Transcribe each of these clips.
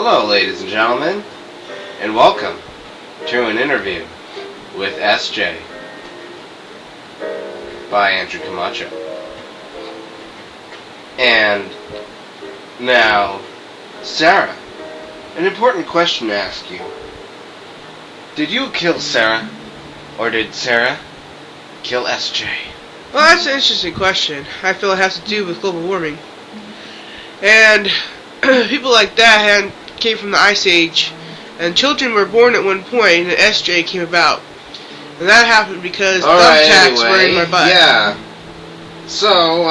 Hello, ladies and gentlemen, and welcome to an interview with SJ by Andrew Camacho. And now, Sarah, an important question to ask you. Did you kill Sarah, or did Sarah kill SJ? Well, that's an interesting question. I feel it has to do with global warming. And people like that came from the Ice Age, and children were born at one point, and SJ came about. And that happened because thumbtacks were in my butt. Yeah. So,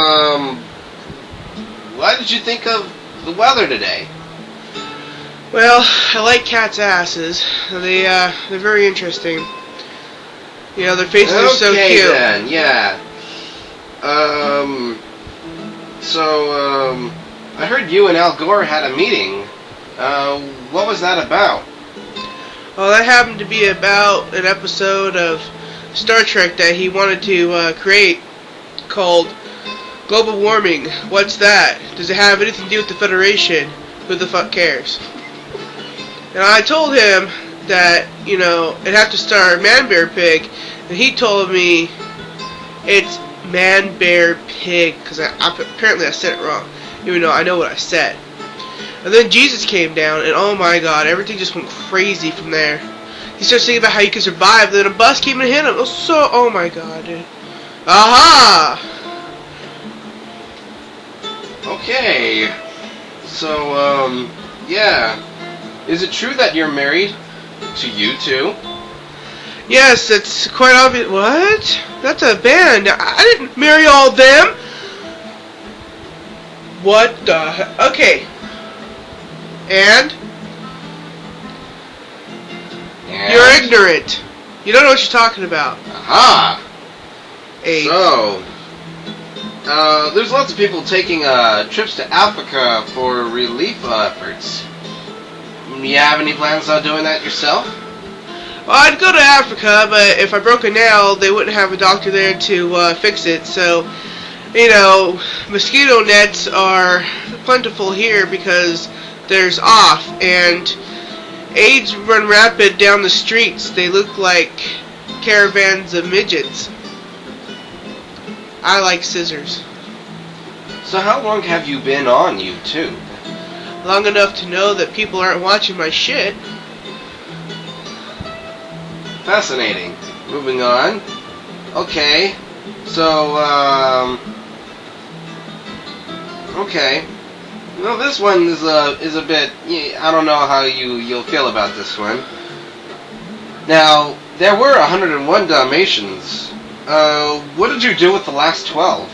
what did you think of the weather today? Well, I like cats' asses. They're very interesting. You know, their faces are so cute. Okay then, yeah. I heard you and Al Gore had a meeting. What was that about? Well, that happened to be about an episode of Star Trek that he wanted to create called Global Warming. What's that? Does it have anything to do with the Federation? Who the fuck cares? And I told him that, you know, it had to star Man Bear Pig, and he told me it's Man Bear Pig, because apparently I said it wrong, even though I know what I said. And then Jesus came down, and oh my god, everything just went crazy from there. He started thinking about how you could survive, then a bus came and hit him. It was so, oh my god, dude. Aha! Okay. So, yeah. Is it true that you're married to U2? Yes, it's quite obvious. What? That's a band. I didn't marry all of them. What the heck? Okay. And? You're ignorant. You don't know what you're talking about. Aha! AIDS. So, there's lots of people taking trips to Africa for relief efforts. You have any plans on doing that yourself? Well, I'd go to Africa, but if I broke a nail, they wouldn't have a doctor there to fix it. So, you know, mosquito nets are plentiful here because there's off, and AIDS run rapid down the streets. They look like caravans of midgets. I like scissors. So how long have you been on YouTube? Long enough to know that people aren't watching my shit. Fascinating. Moving on. Okay. So, okay. Well, this one is a bit. I don't know how you'll feel about this one. Now, there were 101 Dalmatians. What did you do with the last 12?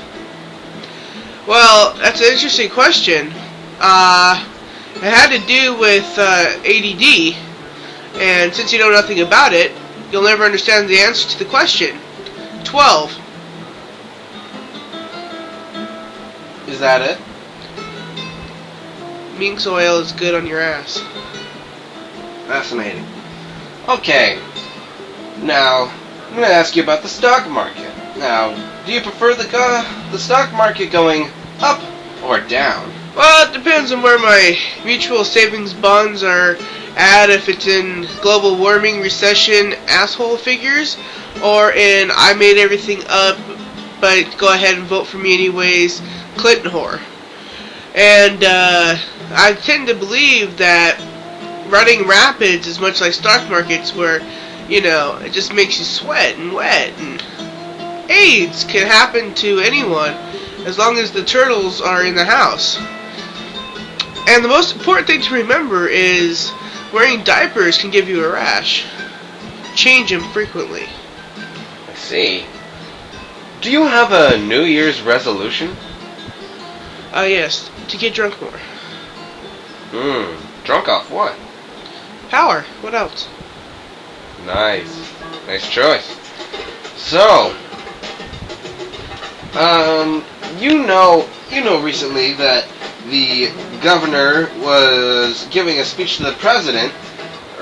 Well, that's an interesting question. It had to do with ADD, and since you know nothing about it, you'll never understand the answer to the question. 12. Is that it? Minx oil is good on your ass. Fascinating. Okay. Now, I'm going to ask you about the stock market. Now, do you prefer the stock market going up or down? Well, it depends on where my mutual savings bonds are at, if it's in global warming, recession, asshole figures, or in I made everything up, but go ahead and vote for me anyways, Clinton whore. And I tend to believe that running rapids is much like stock markets where, you know, it just makes you sweat and wet, and AIDS can happen to anyone as long as the turtles are in the house. And the most important thing to remember is wearing diapers can give you a rash. Change them frequently. I see. Do you have a New Year's resolution? Yes, to get drunk more. Drunk off what? Power. What else? Nice. Nice choice. So, you know recently that the governor was giving a speech to the president,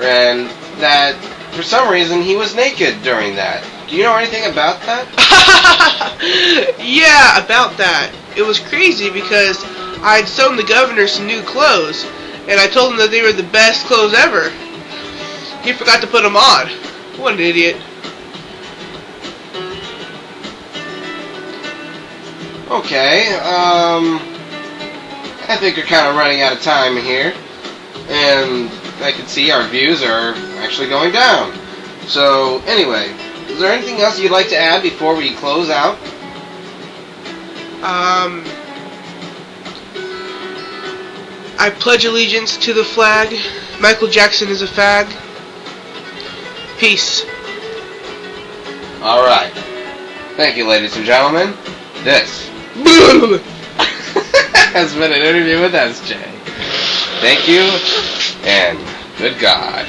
and that for some reason he was naked during that. Do you know anything about that? Yeah, about that. It was crazy because I'd sewn the governor some new clothes, and I told him that they were the best clothes ever. He forgot to put them on. What an idiot. Okay, I think we're kind of running out of time here, and I can see our views are actually going down. So, anyway, is there anything else you'd like to add before we close out? I pledge allegiance to the flag. Michael Jackson is a fag. Peace. Alright. Thank you, ladies and gentlemen. This has been an interview with SJ. Thank you, and good God.